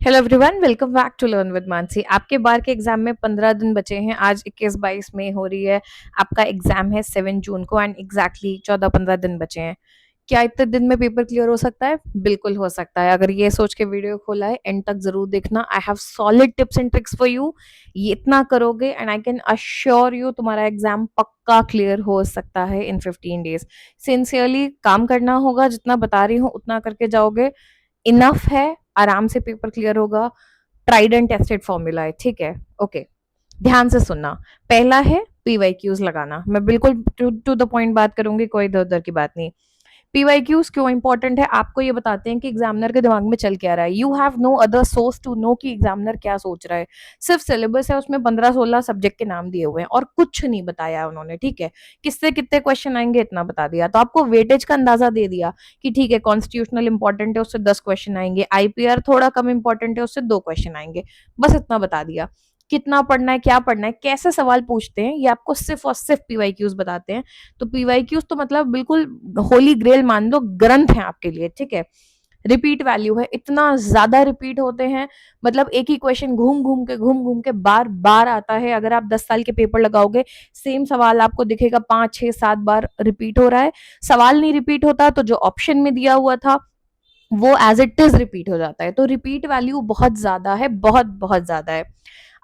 Hello everyone, welcome back to learn with Mansi. आपके बार के एग्जाम में 15 दिन बचे हैं। आज 21-22 मई हो रही है। आपका एग्जाम है 7 जून को एंड एग्जैक्टली 14-15 दिन बचे हैं। क्या इतने दिन में पेपर क्लियर हो सकता है? बिल्कुल हो सकता है। अगर ये सोच के वीडियो खोला है, एंड तक जरूर देखना। I have solid tips and tricks for you. ये इतना करोगे and I can assure you तुम्हारा एग्जाम पक्का क्लियर हो सकता है इन 15 डेज। सिंसियरली काम करना होगा, जितना बता रही हूँ उतना करके जाओगे, इनफ है। आराम से पेपर क्लियर होगा। ट्राइड एंड टेस्टेड फॉर्मूला है, ठीक है? ओके, ध्यान से सुनना। पहला है पीवाईक्यूज लगाना। मैं बिल्कुल टू द पॉइंट बात करूंगी, कोई इधर उधर की बात नहीं। पीवाईक्यूज क्यों इंपॉर्टेंट है? आपको ये बताते हैं कि एग्जामिनर के दिमाग में चल क्या रहा है। You have no other source to know कि एग्जामिनर क्या सोच रहा है। सिर्फ सिलेबस है, उसमें 15-16 सब्जेक्ट के नाम दिए हुए हैं और कुछ नहीं बताया उन्होंने, ठीक है? किससे कितने क्वेश्चन आएंगे इतना बता दिया, तो आपको वेटेज का अंदाजा दे दिया कि ठीक है, कॉन्स्टिट्यूशनल इंपॉर्टेंट है, उससे 10 क्वेश्चन आएंगे। आईपीआर थोड़ा कम इंपॉर्टेंट है, उससे 2 क्वेश्चन आएंगे। बस इतना बता दिया। कितना पढ़ना है, क्या पढ़ना है, कैसे सवाल पूछते हैं, ये आपको सिर्फ और सिर्फ पीवाईक्यूज बताते हैं। तो पीवाईक्यूज तो मतलब बिल्कुल होली ग्रेल मान लो, ग्रंथ है आपके लिए, ठीक है? रिपीट वैल्यू है, इतना ज्यादा रिपीट होते हैं। मतलब एक ही क्वेश्चन घूम घूम के बार बार आता है। अगर आप 10 साल के पेपर लगाओगे, सेम सवाल आपको दिखेगा 5 6 7 बार रिपीट हो रहा है। सवाल नहीं रिपीट होता तो जो ऑप्शन में दिया हुआ था वो एज इट इज रिपीट हो जाता है। तो रिपीट वैल्यू बहुत ज्यादा है, बहुत बहुत ज्यादा है।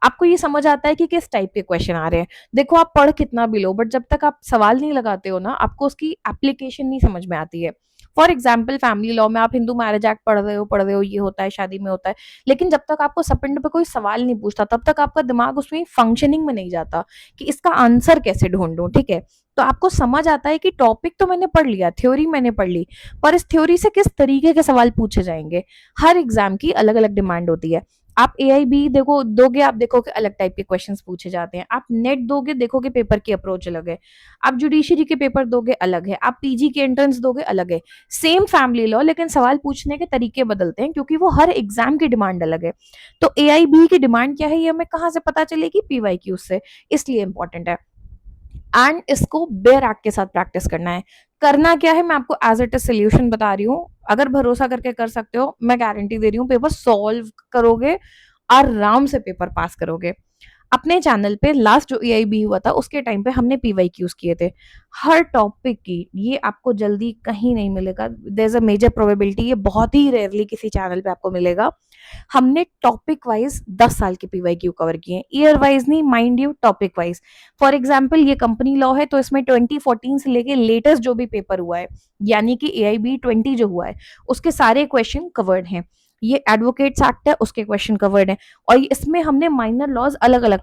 आपको ये समझ आता है कि किस टाइप के क्वेश्चन आ रहे हैं। देखो, आप पढ़ कितना भी लो, बट जब तक आप सवाल नहीं लगाते हो ना, आपको उसकी एप्लीकेशन नहीं समझ में आती है। फॉर एग्जाम्पल, फैमिली लॉ में आप हिंदू मैरिज एक्ट पढ़ रहे हो, ये होता है, शादी में होता है। लेकिन जब तक आपको सपिंड पे कोई सवाल नहीं पूछता, तब तक आपका दिमाग उसमें फंक्शनिंग में नहीं जाता कि इसका आंसर कैसे ढूंढूं, ठीक है? तो आपको समझ आता है कि टॉपिक तो मैंने पढ़ लिया, थ्योरी मैंने पढ़ ली, पर इस थ्योरी से किस तरीके के सवाल पूछे जाएंगे। हर एग्जाम की अलग अलग डिमांड होती है। आप एआईबी देखो दोगे, आप देखोगे अलग टाइप के क्वेश्चंस पूछे जाते हैं। आप नेट दोगे, देखोगे पेपर की अप्रोच अलग है। आप जुडिशरी के पेपर दोगे, अलग है। आप पीजी के एंट्रेंस दोगे, अलग है। सेम फैमिली लॉ, लेकिन सवाल पूछने के तरीके बदलते हैं, क्योंकि वो हर एग्जाम की डिमांड अलग है। तो एआईबी की डिमांड क्या है, ये हमें कहाँ से पता चलेगी? पीवाईक्यू से। इसलिए इंपॉर्टेंट है। एंड इसको बेयर एक्ट के साथ प्रैक्टिस करना है। करना क्या है, मैं आपको एज इट इज सोल्यूशन बता रही हूँ। अगर भरोसा करके कर सकते हो, मैं गारंटी दे रही हूँ, पेपर सॉल्व करोगे, आराम से पेपर पास करोगे। अपने चैनल पे लास्ट जो एआईबी हुआ था उसके टाइम पे हमने पीवाईक्यूज किए थे, हर टॉपिक की। ये आपको जल्दी कहीं नहीं मिलेगा। There is a major probability ये बहुत ही रेयरली किसी चैनल पे आपको मिलेगा। हमने टॉपिक वाइज 10 साल के पीवाईक्यू कवर किए, ईयर वाइज नहीं, mind you, topic wise. For example, ये कंपनी लॉ है, तो इसमें 2014 से लेके लेटेस्ट जो भी पेपर हुआ है, यानी कि एआईबी 20 जो हुआ है, उसके सारे क्वेश्चन कवर्ड हैं। ये एडवोकेट्स एक्ट है, उसके क्वेश्चन कवर्ड हैं। और इसमें हमने माइनर लॉज अलग अलग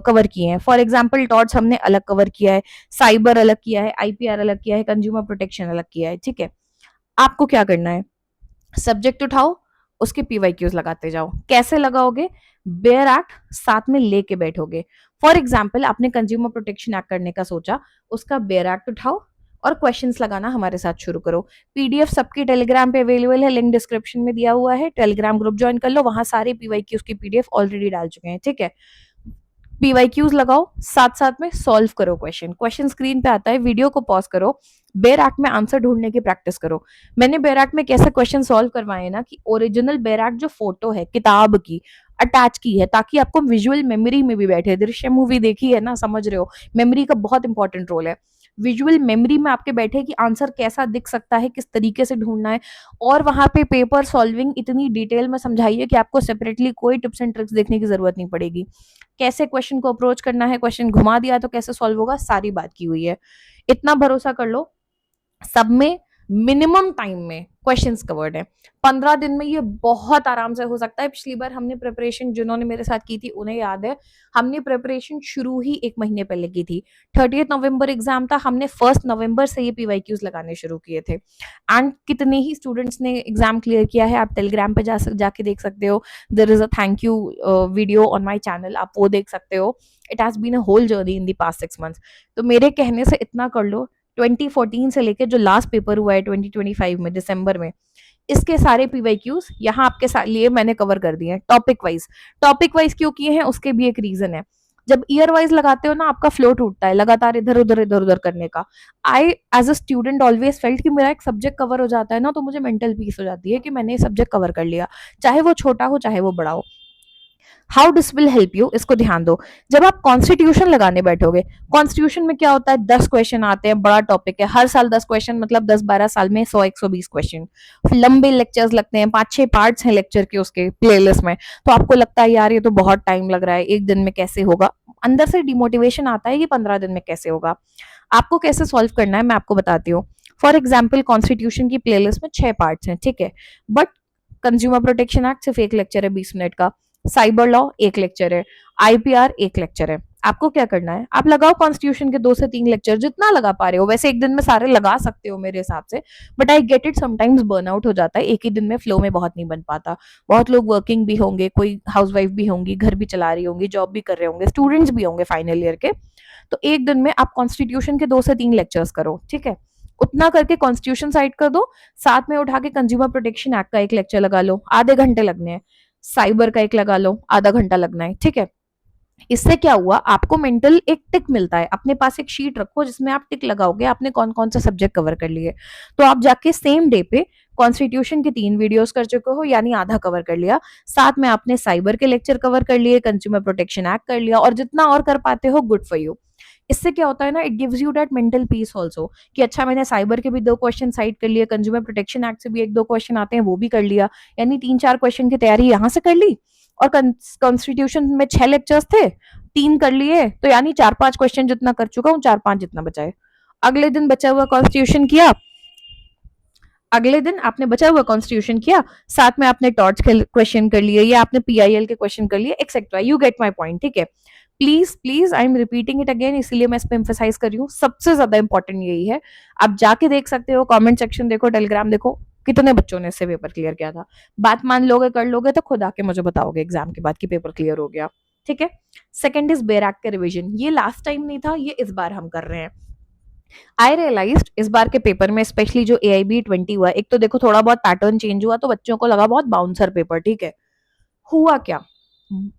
कवर किए हैं। फॉर एग्जाम्पल, टॉर्च हमने अलग कवर किया है, साइबर अलग किया है, आईपीआर अलग किया है, कंज्यूमर प्रोटेक्शन अलग किया है, ठीक है? आपको क्या करना है, सब्जेक्ट उठाओ, उसके पीवाईक्यूज लगाते जाओ। कैसे लगाओगे? बेयर एक्ट साथ में लेके बैठोगे। फॉर एग्जाम्पल, आपने कंज्यूमर प्रोटेक्शन एक्ट करने का सोचा, उसका बेयर एक्ट उठाओ और क्वेश्चंस लगाना हमारे साथ शुरू करो। पीडीएफ सबकी टेलीग्राम पे अवेलेबल है, लिंक डिस्क्रिप्शन में दिया हुआ है। टेलीग्राम ग्रुप ज्वाइन कर लो, वहां सारे पीवाईक्यूज की पीडीएफ ऑलरेडी डाल चुके हैं, ठीक है? पीवाईक्यूज लगाओ, साथ साथ में सॉल्व करो क्वेश्चन। क्वेश्चन स्क्रीन पे आता है, वीडियो को पॉज करो, बेयर एक्ट में आंसर ढूंढने की प्रैक्टिस करो। मैंने बेयर एक्ट में कैसे क्वेश्चन सॉल्व करवाए ना, कि ओरिजिनल बेयर एक्ट जो फोटो है किताब की अटैच की है, ताकि आपको विजुअल मेमोरी में भी बैठे। दृश्य मूवी देखी है ना, समझ रहे हो, मेमोरी का बहुत इंपॉर्टेंट रोल है। विजुअल मेमोरी में आपके बैठे कि आंसर कैसा दिख सकता है, किस तरीके से ढूंढना है। और वहां पे पेपर सॉल्विंग इतनी डिटेल में समझाइए कि आपको सेपरेटली कोई टिप्स एंड ट्रिक्स देखने की जरूरत नहीं पड़ेगी। कैसे क्वेश्चन को अप्रोच करना है, क्वेश्चन घुमा दिया तो कैसे सॉल्व होगा, सारी बात की हुई है। इतना भरोसा कर लो, सब में मिनिमम टाइम में क्वेश्चंस कवर्ड है। 15 दिन में ये बहुत आराम से हो सकता है। पिछली बार हमने प्रिपरेशन, जिन्होंने मेरे साथ की थी उन्हें याद है, हमने प्रिपरेशन शुरू ही 1 महीने पहले की थी। 30 नवंबर एग्जाम था, हमने 1 नवंबर से ये पीवाईक्यूज लगाने शुरू किए थे। एंड कितने ही स्टूडेंट्स ने एग्जाम क्लियर किया है, आप टेलीग्राम पे जाके देख सकते हो। There is a thank you video on my channel, आप वो देख सकते हो। It has been a whole journey in the past 6 months. तो मेरे कहने से इतना कर लो, 2014 से लेके जो लास्ट पेपर हुआ है 2025 में दिसंबर में, इसके सारे पीवाईक्यूज यहाँ आपके लिए मैंने कवर कर दिए हैं टॉपिक वाइज। टॉपिक वाइज क्यों किए हैं, उसके भी एक रीजन है। जब ईयर वाइज लगाते हो ना, आपका फ्लो टूटता है लगातार इधर उधर करने का। I as a student always felt कि मेरा एक सब्जेक्ट कवर हो जाता है ना, तो मुझे मेंटल पीस हो जाती है कि मैंने ये सब्जेक्ट कवर कर लिया, चाहे वो छोटा हो चाहे वो बड़ा हो। How this will help you, इसको ध्यान दो। जब आप कॉन्स्टिट्यूशन लगाने बैठोगे, कॉन्स्टिट्यूशन में क्या होता है, 10 क्वेश्चन आते हैं, बड़ा टॉपिक है, हर साल 10 क्वेश्चन, मतलब 10-12 साल में 100-120 क्वेश्चन। लंबे लेक्चर्स लगते हैं, 5-6 पार्ट्स हैं लेक्चर के उसके प्लेलिस्ट में। तो आपको लगता है यार ये तो बहुत टाइम लग रहा है, एक दिन में कैसे होगा। अंदर से डिमोटिवेशन आता है कि 15 दिन में कैसे होगा। आपको कैसे सॉल्व करना है मैं आपको बताती हूँ। फॉर एग्जाम्पल कॉन्स्टिट्यूशन की प्लेलिस्ट में 6 पार्ट्स हैं, ठीक है, बट कंज्यूमर प्रोटेक्शन एक्ट सिर्फ एक लेक्चर है 20 मिनट का, साइबर लॉ एक लेक्चर है, आईपीआर एक लेक्चर है। आपको क्या करना है, आप लगाओ कॉन्स्टिट्यूशन के 2 से 3 लेक्चर, जितना लगा पा रहे हो। वैसे एक दिन में सारे लगा सकते हो मेरे हिसाब से, but I get it, sometimes burnout हो जाता है, एक ही दिन में फ्लो में बहुत नहीं बन पाता। बहुत लोग वर्किंग भी होंगे, कोई हाउसवाइफ भी होंगी, घर भी चला रही होंगी, जॉब भी कर रहे होंगे, स्टूडेंट्स भी होंगे फाइनल ईयर के। तो एक दिन में आप कॉन्स्टिट्यूशन के 2 से 3 लेक्चर्स करो, ठीक है। उतना करके कॉन्स्टिट्यूशन साइड कर दो, साथ में उठा के कंज्यूमर प्रोटेक्शन एक्ट का एक लेक्चर लगा लो, आधे घंटे लगने हैं। साइबर का एक लगा लो, आधा घंटा लगना है, ठीक है। इससे क्या हुआ, आपको मेंटल एक टिक मिलता है। अपने पास एक शीट रखो जिसमें आप टिक लगाओगे आपने कौन कौन सा सब्जेक्ट कवर कर लिए। तो आप जाके सेम डे पे कॉन्स्टिट्यूशन के 3 वीडियोस कर चुके हो, यानी आधा कवर कर लिया। साथ में आपने साइबर के लेक्चर कवर कर लिए, कंज्यूमर प्रोटेक्शन एक्ट कर लिया, और जितना और कर पाते हो गुड फॉर यू। इससे क्या होता है ना, it gives you that mental peace also, कि अच्छा मैंने साइबर के भी 2 क्वेश्चन साइड कर लिए, कंज्यूमर प्रोटेक्शन एक्ट से भी 1-2 क्वेश्चन आते हैं वो भी कर लिया, यानी 3-4 क्वेश्चन की तैयारी यहाँ से कर ली। और कॉन्स्टिट्यूशन में 6 लेक्चर्स थे, 3 कर लिए, तो यानी 4-5 क्वेश्चन जितना कर चुका हूँ, 4-5 जितना बचाए। अगले दिन बचा हुआ कॉन्स्टिट्यूशन किया, अगले दिन आपने बचा हुआ कॉन्स्टिट्यूशन किया, साथ में आपने टॉर्च के क्वेश्चन कर लिए, या आपने पीआईएल के क्वेश्चन कर लिए, etcetera. You get my point, ठीक है। Please please, I am repeating it again, इसलिए मैं इस पे एम्फेसाइज कर रही हूँ, सबसे ज्यादा इंपॉर्टेंट यही है। आप जाके देख सकते हो, कमेंट सेक्शन देखो, टेलीग्राम देखो, कितने बच्चों ने इससे पेपर क्लियर किया था। बात मान लोगे, कर लोगे, तो खुद आके मुझे बताओगे एग्जाम के बाद कि पेपर क्लियर हो गया, ठीक है। सेकंड इज बेयर एक्ट का रिविजन, ये लास्ट टाइम नहीं था, ये इस बार हम कर रहे हैं। आई रियलाइज्ड इस बार के पेपर में, स्पेशली जो AIB 20 हुआ, एक तो देखो थोड़ा बहुत पैटर्न चेंज हुआ, तो बच्चों को लगा बहुत बाउंसर पेपर, ठीक है। हुआ क्या,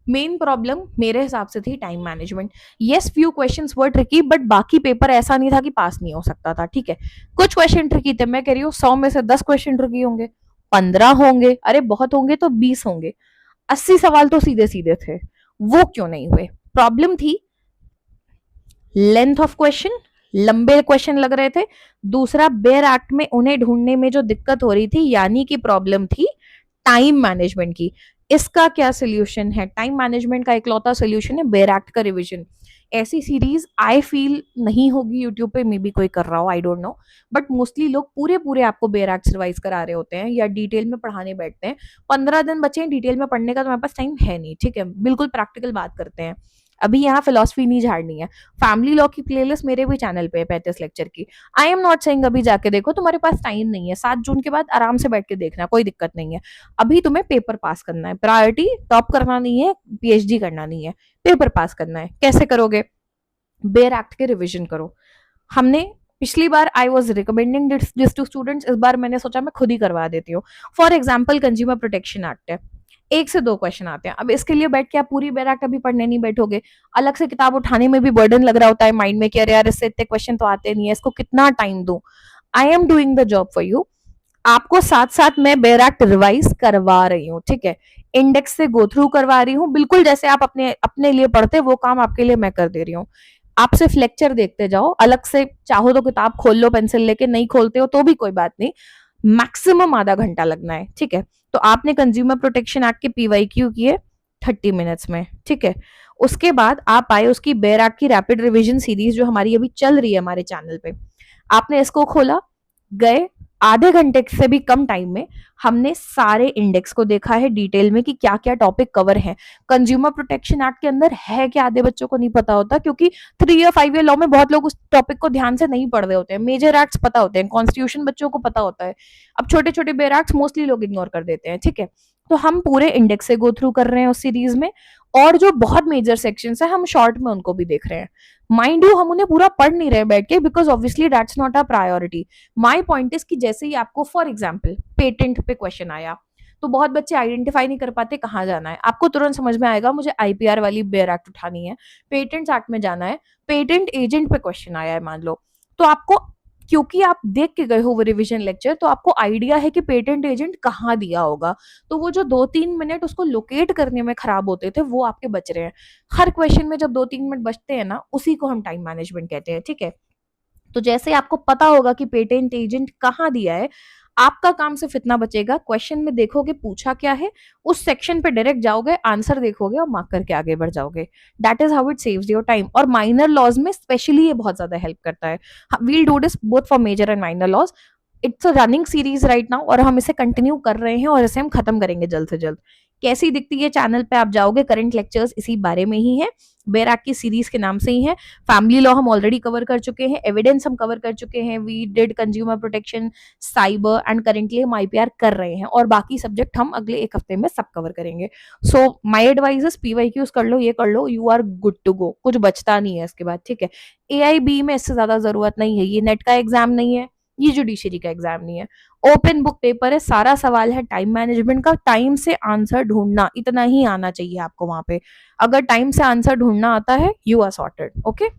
मेन प्रॉब्लम मेरे हिसाब से थी time management. Yes, few questions were tricky, but बाकी पेपर ऐसा नहीं था कि पास नहीं हो सकता था, ठीक है। कुछ क्वेश्चन ट्रिकी थे, मैं कह रही हूँ 100 में से 10 क्वेश्चन ट्रिकी होंगे, 15 होंगे, अरे बहुत होंगे तो 20 होंगे, 80 सवाल तो सीधे सीधे थे। वो क्यों नहीं हुए, प्रॉब्लम थी लेंथ ऑफ क्वेश्चन, लंबे क्वेश्चन लग रहे थे। दूसरा, बेयर एक्ट में उन्हें ढूंढने में जो दिक्कत हो रही थी, यानी कि प्रॉब्लम थी टाइम मैनेजमेंट की। इसका क्या सोल्यूशन है, टाइम मैनेजमेंट का इकलौता सोल्यूशन है बेयर एक्ट का रिवीजन। ऐसी सीरीज आई फील नहीं होगी यूट्यूब पे, मे बी कोई कर रहा हो, I don't know, but mostly लोग पूरे पूरे आपको बेयर एक्ट रिवाइज करा रहे होते हैं या डिटेल में पढ़ाने बैठते हैं। 15 दिन बचे हैं, डिटेल में पढ़ने का तुम्हारे पास टाइम है नहीं, ठीक है, बिल्कुल प्रैक्टिकल बात करते हैं। अभी यहाँ फिलोसफी नहीं झाड़नी है। फैमिली लॉ की प्लेलिस्ट मेरे भी चैनल पे है 35 लेक्चर की। आई एम नॉट सेइंग अभी जाके देखो, तुम्हारे पास टाइम नहीं है, 7 जून के बाद आराम से बैठ के देखना, कोई दिक्कत नहीं है। अभी तुम्हें पेपर पास करना है, प्रायोरिटी टॉप करना नहीं है, PhD करना नहीं है, पेपर पास करना है। कैसे करोगे, बेयर एक्ट के रिविजन करो। हमने पिछली बार I was recommending this to students, इस बार मैंने सोचा मैं खुद ही करवा देती हूँ। For example consumer protection act है, 1 से 2 क्वेश्चन आते हैं। अब इसके लिए बैठ के आप पूरी बेयर एक्ट अभी पढ़ने नहीं बैठोगे, अलग से किताब उठाने में भी बर्डन लग रहा होता है माइंड में कि अरे यार इससे इतने क्वेश्चन तो आते नहीं है, इसको कितना टाइम दूं। I am doing the job for you, आपको साथ साथ मैं बेयर एक्ट रिवाइज करवा रही हूँ, ठीक है। इंडेक्स से गो थ्रू करवा रही हूँ, बिल्कुल जैसे आप अपने अपने लिए पढ़ते, वो काम आपके लिए मैं कर दे रही हूँ। आप सिर्फ लेक्चर देखते जाओ, अलग से चाहो तो किताब खोल लो पेंसिल लेके, नहीं खोलते हो तो भी कोई बात नहीं। मैक्सिमम आधा घंटा लगना है, ठीक है। तो आपने कंज्यूमर प्रोटेक्शन एक्ट के PYQ किए 30 मिनट्स में, ठीक है। उसके बाद आप आए उसकी बेयर एक्ट की रैपिड रिवीजन सीरीज जो हमारी अभी चल रही है हमारे चैनल पे। आपने इसको खोला, गए, आधे घंटे से भी कम टाइम में हमने सारे इंडेक्स को देखा है डिटेल में कि क्या क्या टॉपिक कवर है। कंज्यूमर प्रोटेक्शन एक्ट के अंदर है क्या, आधे बच्चों को नहीं पता होता, क्योंकि 3 या 5 ईयर लॉ में बहुत लोग उस टॉपिक को ध्यान से नहीं पढ़ रहे होते हैं। मेजर एक्ट्स पता होते हैं, कॉन्स्टिट्यूशन बच्चों को पता होता है, अब छोटे छोटे बेयर एक्ट्स मोस्टली लोग इग्नोर कर देते हैं, ठीक है। तो हम पूरे इंडेक्स से गो थ्रू कर रहे हैं उस सीरीज में, और जो बहुत मेजर सेक्शंस है हम शॉर्ट में उनको भी देख रहे हैं। माइंड यू हम उन्हें पूरा पढ़ नहीं रहे बैठ के, because obviously that's not a priority. My point is कि जैसे ही आपको फॉर एग्जाम्पल पेटेंट पे क्वेश्चन आया, तो बहुत बच्चे आइडेंटिफाई नहीं कर पाते कहाँ जाना है। आपको तुरंत समझ में आएगा मुझे आईपीआर वाली बेयर एक्ट उठानी है, पेटेंट्स एक्ट में जाना है, पेटेंट एजेंट पे क्वेश्चन आया है मान लो, तो आपको, क्योंकि आप देख के गए हो वो रिवीजन लेक्चर, तो आपको आइडिया है कि पेटेंट एजेंट कहाँ दिया होगा। तो वो जो 2-3 मिनट उसको लोकेट करने में खराब होते थे वो आपके बच रहे हैं। हर क्वेश्चन में जब 2-3 मिनट बचते हैं ना, उसी को हम टाइम मैनेजमेंट कहते हैं, ठीक है। तो जैसे आपको पता होगा कि पेटेंट एजेंट कहाँ दिया है, आपका काम सिर्फ इतना बचेगा, क्वेश्चन में देखोगे पूछा क्या है, उस सेक्शन पे डायरेक्ट जाओगे, आंसर देखोगे और मार्क करके आगे बढ़ जाओगे। That is how it saves your time. और माइनर लॉज में स्पेशली ये बहुत ज्यादा हेल्प करता है। We'll do this both for major and minor laws. It's a running series right now और हम इसे कंटिन्यू कर रहे हैं और इसे हम खत्म करेंगे जल्द से जल्द। कैसी दिखती है चैनल पे आप जाओगे, करंट लेक्चर्स इसी बारे में ही है, बेराक की सीरीज के नाम से ही है। फैमिली लॉ हम ऑलरेडी कवर कर चुके हैं, एविडेंस हम कवर कर चुके हैं, we did consumer protection, cyber and currently हम आईपीआर कर रहे हैं, और बाकी सब्जेक्ट हम अगले एक हफ्ते में सब कवर करेंगे। So my advice is PYQs कर लो, ये कर लो, you are good to go, कुछ बचता नहीं है इसके बाद, ठीक है। एआईबी में इससे ज्यादा जरूरत नहीं है, ये नेट का एग्जाम नहीं है, ये जुडिशरी का एग्जाम नहीं है, ओपन बुक पेपर है, सारा सवाल है टाइम मैनेजमेंट का, टाइम से आंसर ढूंढना, इतना ही आना चाहिए आपको वहां पे। अगर टाइम से आंसर ढूंढना आता है, you are sorted, okay.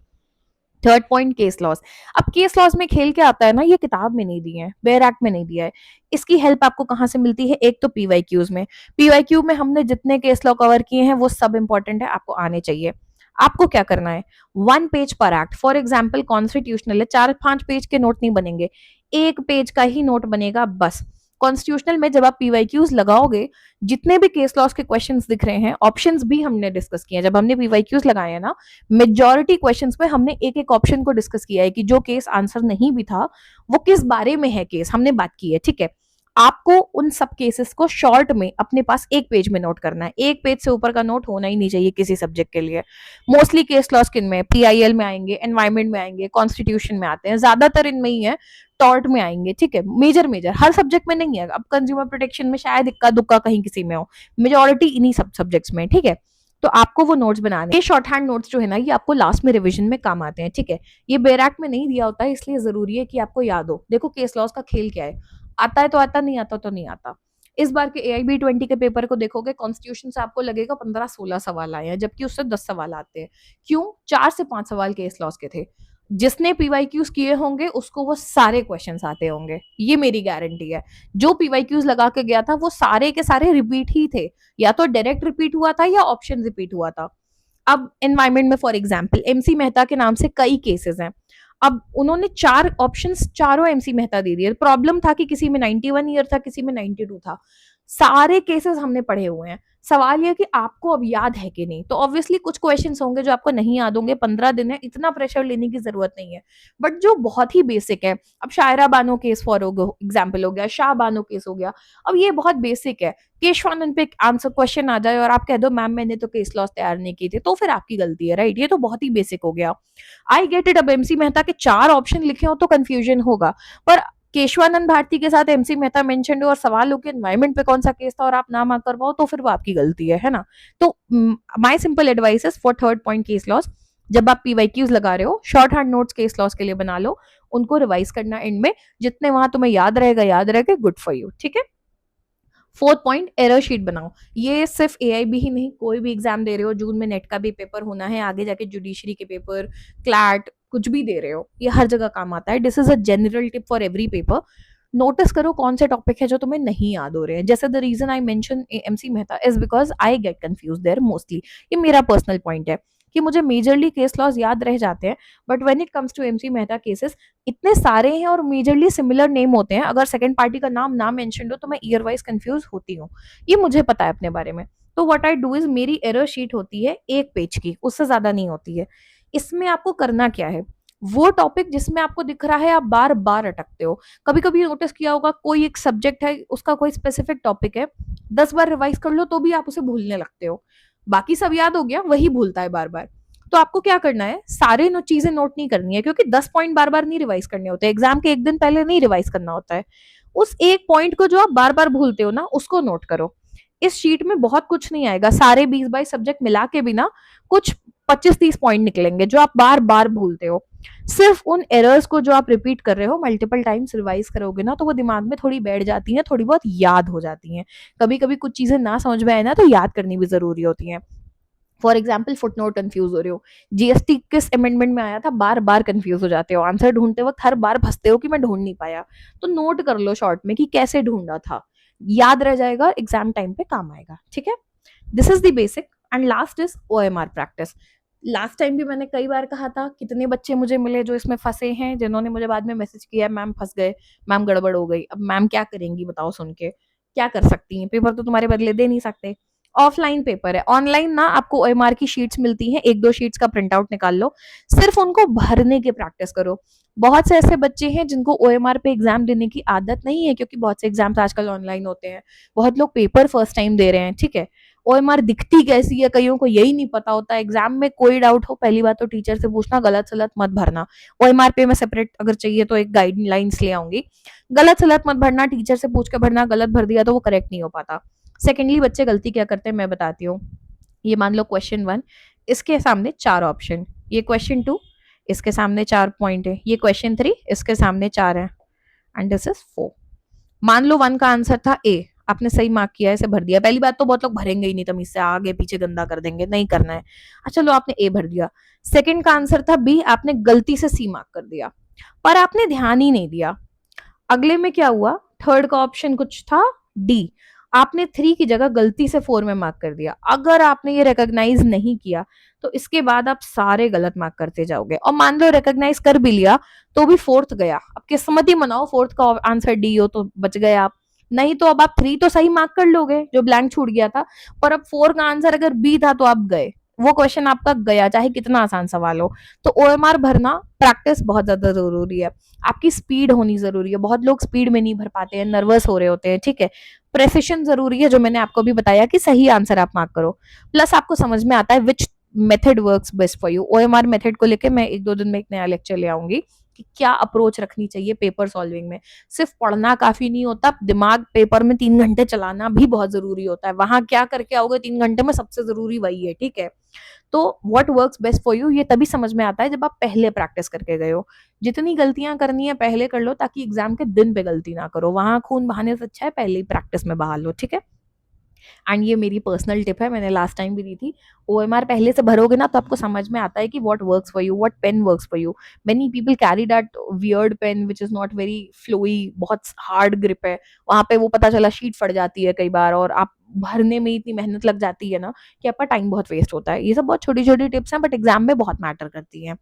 Third point, case laws. अब केस लॉस में खेल क्या आता है ना, ये किताब में नहीं दिया है, बेयर एक्ट में नहीं दिया है। इसकी हेल्प आपको कहां से मिलती है, एक तो पीवाईक्यूज में। पीवाईक्यू में हमने जितने केस लॉ कवर किए हैं वो सब इंपॉर्टेंट है, आपको आने चाहिए। आपको क्या करना है, 1 पेज पर एक्ट, फॉर एग्जाम्पल कॉन्स्टिट्यूशनल है, 4-5 पेज के नोट नहीं बनेंगे, 1 पेज का ही नोट बनेगा बस। कॉन्स्टिट्यूशनल में जब आप पीवाईक्यूज लगाओगे, जितने भी केस लॉस के क्वेश्चंस दिख रहे हैं, ऑप्शंस भी हमने डिस्कस किए हैं जब हमने पीवाईक्यूज लगाए हैं ना, मेजॉरिटी क्वेश्चंस में हमने एक एक ऑप्शन को डिस्कस किया है कि जो केस आंसर नहीं भी था वो किस बारे में है केस, हमने बात की है, ठीक है। आपको उन सब केसेस को शॉर्ट में अपने पास 1 पेज में नोट करना है, 1 पेज से ऊपर का नोट होना ही नहीं चाहिए किसी सब्जेक्ट के लिए। मोस्टली केस लॉस किन में, पीआईएल में आएंगे, एनवायरमेंट में आएंगे, कॉन्स्टिट्यूशन में आते हैं, ज्यादातर इनमें ही है, टॉर्ट में आएंगे, ठीक है। मेजर मेजर हर सब्जेक्ट में नहीं है, अब कंज्यूमर प्रोटेक्शन में शायद इक्का दुक्का कहीं किसी में हो, मेजोरिटी इन्हीं सब सब्जेक्ट्स में, ठीक है। तो आपको वो नोट्स बनाने, ये शॉर्ट हैंड नोट्स जो है ना, ये आपको लास्ट में रिवीजन में काम आते हैं, ठीक है। ये बेरैक में नहीं दिया होता है, इसलिए जरूरी है कि आपको याद हो। देखो केस लॉस का खेल क्या है, आता है तो आता, नहीं आता तो नहीं आता। इस बार के AIB 20 के पेपर को देखोगे, कॉन्स्टिट्यूशन से आपको लगेगा 15-16 सवाल आए हैं, जबकि उससे 10 सवाल आते हैं। क्यों, 4 से 5 सवाल केस लॉस के थे। जिसने पीवाईक्यूज किए होंगे उसको वो सारे क्वेश्चंस आते होंगे, ये मेरी गारंटी है। जो पीवाईक्यूज लगा के गया था वो सारे के सारे रिपीट ही थे, या तो डायरेक्ट रिपीट हुआ था या ऑप्शन रिपीट हुआ था। अब एनवायरमेंट में फॉर एग्जाम्पल MC मेहता के नाम से कई केसेस हैं। अब उन्होंने 4 ऑप्शंस, चारों MC मेहता दे दिए। प्रॉब्लम था कि किसी में 91 ईयर था, किसी में 92 था। सारे केसेस हमने पढ़े हुए हैं। सवाल यह कि आपको अब याद है कि नहीं। तो ऑब्वियसली कुछ क्वेश्चंस होंगे जो आपको नहीं याद होंगे, 15 दिन है, इतना प्रेशर लेने की जरूरत नहीं है। बट जो बहुत ही बेसिक है, अब Shayara Bano case for example हो गया, शाह बानो केस हो गया, अब ये बहुत बेसिक है। केशवानंद पे आंसर क्वेश्चन आ जाए और आप कह दो मैम मैंने तो केस लॉस तैयार नहीं की थी, तो फिर आपकी गलती है, राइट। ये तो बहुत ही बेसिक हो गया। आई गेट इट, अब MC मेहता के 4 ऑप्शन लिखे हो तो कंफ्यूजन होगा, पर केशवानंद भारती के साथ MC मेहता मेंशन हो और सवाल हो कि एनवायरमेंट पे कौन सा केस था और आप ना कर पाओ, तो फिर वो आपकी गलती है ना। तो my simple advice is for third point case loss, जब आप पीवाईक्यूज लगा रहे हो, short hand notes case laws के लिए बना लो, उनको रिवाइज करना एंड में, जितने वहां तुम्हें याद रहेगा, गुड फॉर यू, ठीक है। फोर्थ पॉइंट, एरर शीट बनाओ। ये सिर्फ AIB ही नहीं, कोई भी एग्जाम दे रहे हो, जून में नेट का भी पेपर होना है, आगे जाके जुडिशरी के पेपर, क्लैट, कुछ भी दे रहे हो, ये हर जगह काम आता है। This is a general tip for every paper. Notice करो कौन से टॉपिक है जो तुम्हें नहीं याद हो रहे हैं। जैसे the reason I mention MC Mehta is because I get confuse there mostly. ये मेरा पर्सनल पॉइंट है कि मुझे मेजरली केस लॉज याद रह जाते हैं, but when it comes to MC Mehta cases इतने सारे हैं और मेजरली सिमिलर नेम होते हैं, अगर सेकंड पार्टी का नाम ना मेंशन हो तो मैं ईयर वाइज कंफ्यूज होती हूँ। ये मुझे पता है अपने बारे में। तो व्हाट आई डू इज, मेरी एरर शीट होती है 1 पेज की, उससे ज्यादा नहीं होती है। इसमें आपको करना क्या है, वो टॉपिक जिसमें आपको दिख रहा है आप बार बार अटकते हो। कभी कभी नोटिस किया होगा, कोई एक सब्जेक्ट है, उसका कोई स्पेसिफिक टॉपिक है, 10 बार रिवाइज कर लो तो भी आप उसे भूलने लगते हो। बाकी सब याद हो गया, वही भूलता है बार बार। तो आपको क्या करना है, सारे चीजें नोट नहीं करनी है, क्योंकि 10 पॉइंट बार बार नहीं रिवाइज करने होते, एग्जाम के एक दिन पहले नहीं रिवाइज करना होता है। उस एक पॉइंट को जो आप बार बार भूलते हो ना, उसको नोट करो। इस शीट में बहुत कुछ नहीं आएगा, सारे 20-22 सब्जेक्ट मिला के भी ना, कुछ 25-30 पॉइंट निकलेंगे जो आप बार बार भूलते हो। सिर्फ उन एरर्स को जो आप रिपीट कर रहे हो मल्टीपल टाइम्स रिवाइज करोगे ना तो वो दिमाग में थोड़ी बैठ जाती हैं, थोड़ी बहुत याद हो जाती हैं। कभी कभी कुछ चीजें ना समझ में आए ना तो याद करनी भी जरूरी होती है। For example foot note confuse हो रहे हो, जीएसटी किस अमेंडमेंट में आया था, बार बार कंफ्यूज हो जाते हो, आंसर ढूंढते वक्त हर बार फंसते हो कि मैं ढूंढ नहीं पाया, तो नोट कर लो शॉर्ट में कि कैसे ढूंढा था, याद रह जाएगा, एग्जाम टाइम पे काम आएगा। ठीक है, this is the basic. And last is OMR practice. Last time भी मैंने कई बार कहा था, कितने बच्चे मुझे मिले जो इसमें फंसे हैं, जिन्होंने मुझे बाद में मैसेज किया मैम फंस गए, मैम गड़बड़ हो गई। अब मैम क्या करेंगी बताओ, सुन के क्या कर सकती हैं, पेपर तो तुम्हारे बदले दे नहीं सकते। ऑफलाइन पेपर है, ऑनलाइन ना आपको ओएमआर की शीट्स मिलती हैं, एक दो शीट्स का प्रिंट आउट निकाल लो, सिर्फ उनको भरने की प्रैक्टिस करो। बहुत से ऐसे बच्चे हैं जिनको ओएमआर पे एग्जाम देने की आदत नहीं है, क्योंकि बहुत से एग्जाम्स आजकल ऑनलाइन होते हैं, बहुत लोग पेपर फर्स्ट टाइम दे रहे हैं। ठीक है, ओएमआर दिखती कैसी है कईयों को यही नहीं पता होता। एग्जाम में कोई डाउट हो, पहली बात तो टीचर से पूछना, गलत सलत मत भरना। ओएमआर पे मैं सेपरेट अगर चाहिए तो एक गाइडलाइंस ले आऊंगी। गलत सलत मत भरना, टीचर से पूछ के भरना, गलत भर दिया तो वो करेक्ट नहीं हो पाता। सेकेंडली, बच्चे गलती क्या करते हैं मैं बताती हूँ। ये मान लो क्वेश्चन 1, इसके सामने 4 ऑप्शन, ये क्वेश्चन 2, इसके सामने 4 पॉइंट है, ये क्वेश्चन 3, इसके सामने 4 है, एंड दिस इज 4। मान लो 1 का आंसर था ए, आपने सही मार्क किया है, इसे भर दिया। पहली बात तो बहुत लोग भरेंगे ही नहीं, तमीज से आगे पीछे गंदा कर देंगे, नहीं करना है। अच्छा लो, आपने ए भर दिया। सेकंड का आंसर था बी, आपने गलती से सी मार्क कर दिया, पर आपने ध्यान ही नहीं दिया। अगले में क्या हुआ, थर्ड का ऑप्शन कुछ था डी, आपने 3 की जगह गलती से 4 में मार्क कर दिया। अगर आपने ये रिकॉग्नाइज नहीं किया तो इसके बाद आप सारे गलत मार्क करते जाओगे, और मान लो रिकॉग्नाइज कर भी लिया तो भी फोर्थ गया। अब किस्मत ही मनाओ, फोर्थ का आंसर डी हो तो बच गए आप, नहीं तो अब आप 3 तो सही मार्क कर लोगे जो ब्लैंक छूट गया था, पर अब 4 का आंसर अगर बी था तो आप गए, वो क्वेश्चन आपका गया, चाहे कितना आसान सवाल हो। तो ओएमआर भरना प्रैक्टिस बहुत ज्यादा जरूरी है, आपकी स्पीड होनी जरूरी है। बहुत लोग स्पीड में नहीं भर पाते हैं, नर्वस हो रहे होते हैं। ठीक है, प्रेसिशन जरूरी है, जो मैंने आपको भी बताया कि सही आंसर आप मार्क करो, प्लस आपको समझ में आता है which method works best for you. OMR method को लेके मैं 1-2 दिन में एक नया लेक्चर ले आऊंगी कि क्या अप्रोच रखनी चाहिए पेपर सॉल्विंग में। सिर्फ पढ़ना काफी नहीं होता, दिमाग पेपर में 3 घंटे चलाना भी बहुत जरूरी होता है। वहां क्या करके आओगे 3 घंटे में, सबसे जरूरी वही है। ठीक है, तो what works best for you ये तभी समझ में आता है जब आप पहले प्रैक्टिस करके गए हो। जितनी गलतियां करनी है पहले कर लो, ताकि एग्जाम के दिन पे गलती ना करो, वहां खून बहाने से अच्छा है पहले ही प्रैक्टिस में बहा लो। ठीक है, एंड ये मेरी पर्सनल टिप है, मैंने लास्ट टाइम भी दी थी। ओएमआर पहले से भरोगे ना तो आपको समझ में आता है कि what works for you, what pen works for you. Many people carry that weird pen which is not very flowy, बहुत हार्ड ग्रिप है, वहां पे वो पता चला शीट फट जाती है कई बार, और आप भरने में इतनी मेहनत लग जाती है ना कि आपका टाइम बहुत वेस्ट होता है। ये सब बहुत छोटी छोटी टिप्स हैं, बट एग्जाम में बहुत मैटर करती हैं।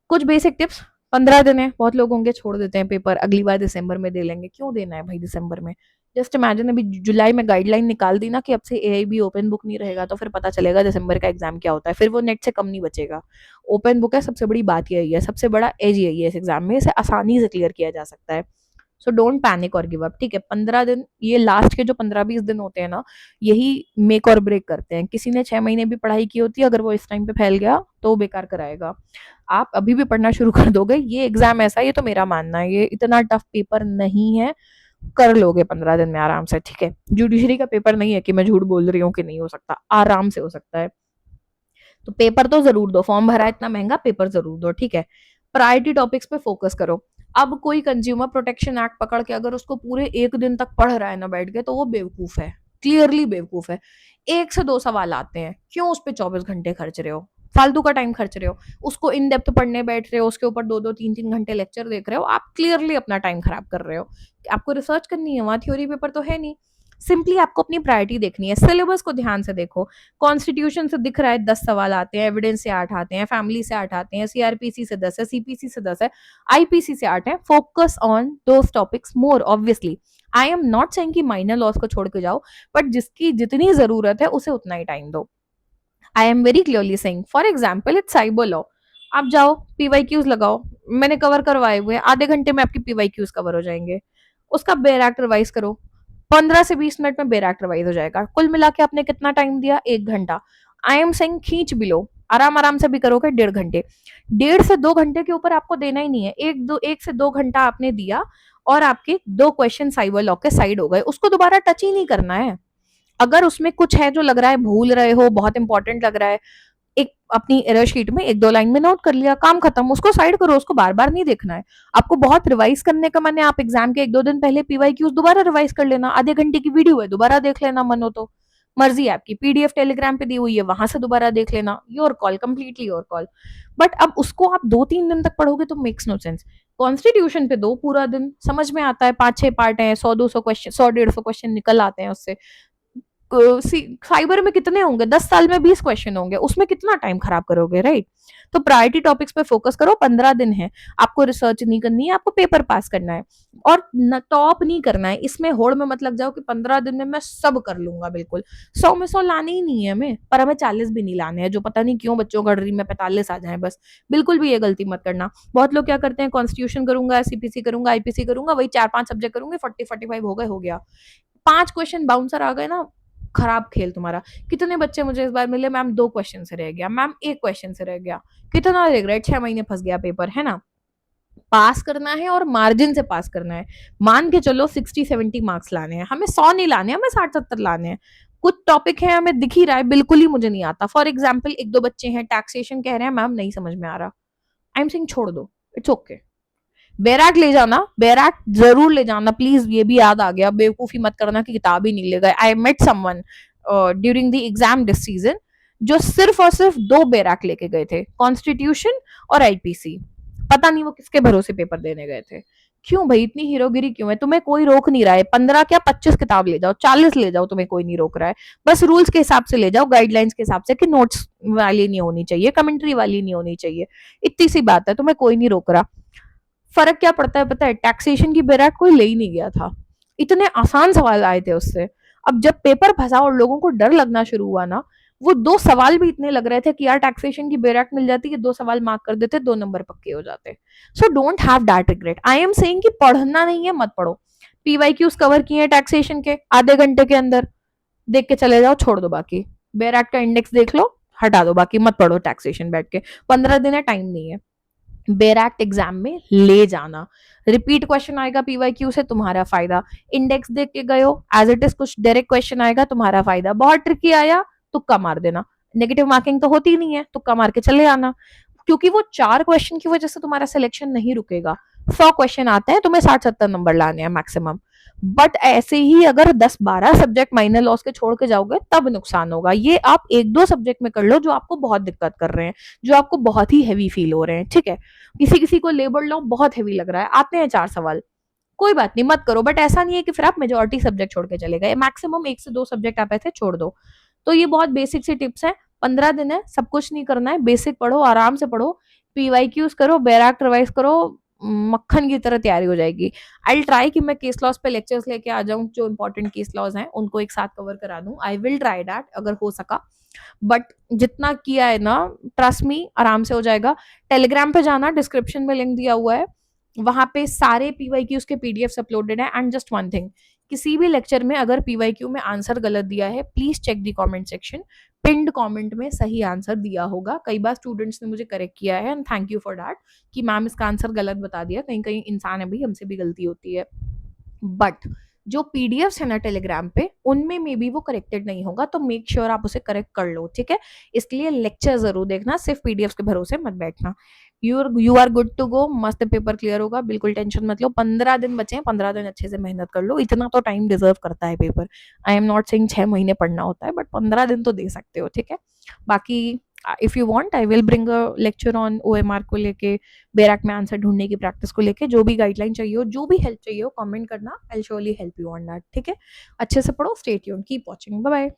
कुछ बेसिक टिप्स, 15 दिन है, बहुत लोग होंगे छोड़ देते हैं पेपर, अगली बार दिसंबर में दे लेंगे। क्यों देना है भाई दिसंबर में? जस्ट इमेजिन अभी जुलाई में गाइडलाइन निकाल दी ना कि अब से एआईबी ओपन बुक नहीं रहेगा, तो फिर पता चलेगा दिसंबर का एग्जाम क्या होता है, फिर वो नेट से कम नहीं बचेगा। ओपन बुक है, सबसे बड़ी बात यही है, सबसे बड़ा एज यही है इस एग्जाम में, इसे आसानी से क्लियर किया जा सकता है। सो डोंट पैनिक और गिव अप। ठीक है, 15 दिन, ये लास्ट के जो 15-20 दिन होते हैं ना, यही मेक और ब्रेक करते हैं। किसी ने 6 महीने भी पढ़ाई की होती है, अगर वो इस टाइम पे फैल गया तो वो बेकार कराएगा। आप अभी भी पढ़ना शुरू कर दोगे, ये एग्जाम ऐसा, ये तो मेरा मानना है, ये इतना टफ पेपर नहीं है, कर लोगे 15 दिन में आराम से। ठीक है, जुडिशरी का पेपर नहीं है कि मैं झूठ बोल रही हूँ कि नहीं हो सकता, आराम से हो सकता है। तो पेपर तो जरूर दो, फॉर्म भरा है इतना महंगा, पेपर जरूर दो। ठीक है, प्रायोरिटी टॉपिक्स पे फोकस करो। अब कोई कंज्यूमर प्रोटेक्शन एक्ट पकड़ के अगर उसको पूरे 1 दिन तक पढ़ रहा है ना बैठ के, तो वो बेवकूफ है, क्लियरली बेवकूफ है। 1 से 2 सवाल आते हैं, क्यों उस पर 24 घंटे खर्च रहे हो, फालतू का टाइम खर्च रहे हो, उसको इन डेप्थ पढ़ने बैठ रहे हो, उसके ऊपर 2-2 3-3 घंटे लेक्चर देख रहे हो, आप क्लियरली अपना टाइम खराब कर रहे हो। आपको रिसर्च करनी है, वहां थ्योरी पेपर तो है नहीं। सिंपली आपको अपनी प्रायोरिटी देखनी है, सिलेबस को ध्यान से देखो। कॉन्स्टिट्यूशन से दिख रहा है 10 सवाल आते हैं, एविडेंस से 8 आते हैं, फैमिली से 8 आते हैं, सीआरपीसी से 10 है, सीपीसी से 10 है, आईपीसी से 8 है। Focus on those topics more. Obviously I am not saying कि माइनर लॉस को छोड़ के जाओ, बट जिसकी जितनी जरूरत है उसे उतना ही टाइम दो। I am very clearly saying, for example it's cyber law, आप जाओ पीवाईक्यूज लगाओ, मैंने कवर करवाए हुए, आधे घंटे में आपकी पीवाईक्यूज कवर हो जाएंगे। उसका बेर एक्ट रिवाइज करो, 15 से 20 मिनट में बेर एक्ट रिवाइज हो जाएगा। कुल मिला के आपने कितना टाइम दिया, 1 घंटा। आई एम सेइंग खींच भी लो, आराम आराम से भी करोगे 1.5 घंटे। 1.5 से 2 घंटे के ऊपर आपको देना ही नहीं है। 1 से 2 घंटा आपने दिया और आपके 2 क्वेश्चन साइबर लॉ के साइड हो गए, उसको दोबारा टच ही नहीं करना है। अगर उसमें कुछ है जो लग रहा है भूल रहे हो, बहुत इंपॉर्टेंट लग रहा है, एक अपनी एरर शीट में 1-2 लाइन में नोट कर लिया, काम खत्म, उसको साइड करो, उसको बार-बार नहीं देखना है। आपको बहुत रिवाइज करने का मन है, आप एग्जाम के 1-2 दिन पहले पीवाईक्यूज दोबारा रिवाइज कर लेना, आधे घंटे की वीडियो है, दोबारा देख लेना मन हो तो। मर्जी है आपकी, पीडीएफ टेलीग्राम पे दी हुई है, वहां से दोबारा देख लेना, your call, completely your call. But अब उसको आप 2-3 दिन तक पढ़ोगे तो मेक्स नो सेंस। कॉन्स्टिट्यूशन पे दो पूरा दिन, समझ में आता है, 5-6 पार्ट है, 100-200 क्वेश्चन, 100-150 क्वेश्चन निकल आते हैं उससे। साइबर में कितने होंगे, 10 साल में 20 क्वेश्चन होंगे, उसमें कितना टाइम खराब करोगे, राइट? तो प्रायोरिटी टॉपिक्स पे फोकस करो, 15 दिन है, आपको रिसर्च नहीं करनी है, आपको पेपर पास करना है और टॉप नहीं करना है। इसमें होड़ में मत लग जाओ कि 15 दिन में मैं सब कर लूंगा, बिल्कुल 100 में 100 लाने ही नहीं है हमें, पर हमें 40 भी नहीं लाने हैं, जो पता नहीं क्यों बच्चों का ड्रीम में 45 आ जाए बस। बिल्कुल भी ये गलती मत करना। बहुत लोग क्या करते हैं, कॉन्स्टिट्यूशन करूंगा, सीपीसी करूंगा, आईपीसी करूंगा, वही 4-5 सब्जेक्ट करूंगे, 40-45 हो गए, हो गया। 5 क्वेश्चन बाउंसर आ गए ना, खराब खेल तुम्हारा। कितने बच्चे मुझे इस बार मिले, मैम 2 क्वेश्चन से रह गया, मैम 1 क्वेश्चन से रह गया। कितना रिग्रेट, 6 महीने फंस गया पेपर, है ना? पास करना है और मार्जिन से पास करना है। मान के चलो 60-70 मार्क्स लाने हैं, हमें 100 नहीं लाने, हमें 60-70 लाने हैं। कुछ टॉपिक है हमें दिख ही रहा है बिल्कुल ही मुझे नहीं आता, फॉर एग्जाम्पल 1-2 बच्चे हैं टैक्सेशन कह रहे हैं मैम नहीं समझ में आ रहा, आई एम सिंग छोड़ दो, इट्स ओके। बैराक ले जाना, बैराक जरूर ले जाना प्लीज, ये भी याद आ गया, बेवकूफी मत करना कि किताब ही नहीं ले गए। I met someone during the exam this season जो सिर्फ और सिर्फ 2 बैराक लेके गए थे, कॉन्स्टिट्यूशन और आईपीसी। पता नहीं वो किसके भरोसे पेपर देने गए थे। क्यों भाई इतनी हीरोगिरी क्यों है? तुम्हें कोई रोक नहीं रहा है, 15 क्या 25 किताब ले जाओ, 40 ले जाओ, तुम्हें कोई नहीं रोक रहा है। बस रूल्स के हिसाब से ले जाओ, गाइडलाइंस के हिसाब से, कि नोट्स वाली नहीं होनी चाहिए, कमेंट्री वाली नहीं होनी चाहिए, इतनी सी बात है, तुम्हें कोई नहीं रोक रहा। फर्क क्या पड़ता है पता है, टैक्सेशन की बैराक कोई ले ही नहीं गया था, इतने आसान सवाल आए थे उससे। अब जब पेपर फंसा और लोगों को डर लगना शुरू हुआ ना, वो 2 सवाल भी इतने लग रहे थे कि यार टैक्सेशन की बैराक मिल जाती कि 2 सवाल मार्क कर देते, 2 नंबर पक्के हो जाते। So don't have that regret. I am saying कि पढ़ना नहीं है मत पढ़ो, पीवाईक्यूज कवर किए हैं टैक्सेशन के, आधे घंटे के अंदर देख के चले जाओ, छोड़ दो बाकी। बैराक का इंडेक्स देख लो, हटा दो, बाकी मत पढ़ो टैक्सेशन बैठ के। 15 दिन है, टाइम नहीं है। बेरैक्ट एग्जाम में ले जाना, रिपीट क्वेश्चन आएगा पीवाईक्यू से, तुम्हारा फायदा। इंडेक्स देख के गए हो, एज इट इज कुछ डायरेक्ट क्वेश्चन आएगा, तुम्हारा फायदा। बहुत ट्रिकी आया, तुक्का मार देना, नेगेटिव मार्किंग तो होती नहीं है, तुक्का मार के चले आना। क्योंकि वो 4 क्वेश्चन की वजह से तुम्हारा सिलेक्शन नहीं रुकेगा। 100 क्वेश्चन आते हैं, तुम्हें 60-70 नंबर लाने हैं मैक्सिमम। बट ऐसे ही अगर 10-12 सब्जेक्ट माइनर लॉस के छोड़ के जाओगे तब नुकसान होगा। ये आप 1-2 सब्जेक्ट में कर लो जो आपको बहुत दिक्कत कर रहे हैं, जो आपको बहुत ही हैवी फील हो रहे हैं, ठीक है? किसी किसी को लेबर लॉ बहुत हैवी लग रहा है, आते हैं 4 सवाल, कोई बात नहीं मत करो, बट ऐसा नहीं है कि फिर आप मेजोरिटी सब्जेक्ट छोड़ के चले गए, मैक्सिमम 1 से 2 सब्जेक्ट आप ऐसे छोड़ दो। तो ये बहुत बेसिक सी टिप्स है। 15 दिन है, सब कुछ नहीं करना है, बेसिक पढ़ो, आराम से पढ़ो, पीवाईक्यूज करो, बैराक रिवाइज करो, मक्खन की तरह तैयारी हो जाएगी। आई ट्राई कि मैं केस लॉस पे लेक्चर्स लेके आ जाऊं, जो इंपॉर्टेंट केस लॉज हैं उनको एक साथ कवर करा दूं, आई विल ट्राई दैट अगर हो सका। बट जितना किया है ना, ट्रस्ट मी आराम से हो जाएगा। टेलीग्राम पे जाना, डिस्क्रिप्शन में लिंक दिया हुआ है, वहां पे सारे पीवाईक्यूज के पीडीएफ अपलोडेड है। एंड जस्ट वन थिंग, किसी भी लेक्चर में अगर पीवाईक्यू में आंसर गलत दिया है, please check the comment section, pinned comment में सही आंसर दिया होगा। कई बार स्टूडेंट्स ने मुझे करेक्ट किया है, and thank you for that, कि मैम इसका आंसर गलत बता दिया। कहीं कहीं इंसान है भाई, हमसे भी गलती होती है। बट जो पीडीएफ्स है ना टेलीग्राम पे, उनमें मे बी वो करेक्टेड नहीं होगा, तो मेक श्योर आप उसे करेक्ट कर लो, ठीक है? इसलिए लेक्चर जरूर देखना, सिर्फ पीडीएफ के भरोसे मत बैठना। You are good to go, मस्त पेपर क्लियर होगा, बिल्कुल टेंशन मत लो। 15 दिन बचे हैं, 15 दिन अच्छे से मेहनत कर लो, इतना तो टाइम डिजर्व करता है paper. I am not saying 6 महीने पढ़ना होता है, बट 15 दिन तो दे सकते हो, ठीक है? बाकी if you want I will bring a lecture on OMR को लेके, बैराक में आंसर ढूंढने की प्रैक्टिस को लेके, जो भी गाइडलाइन चाहिए हो, जो भी हेल्प चाहिए हो, कमेंट करना, I will surely help you on that, ठीक है? अच्छे से पढ़ो, stay tuned, keep watching, bye bye.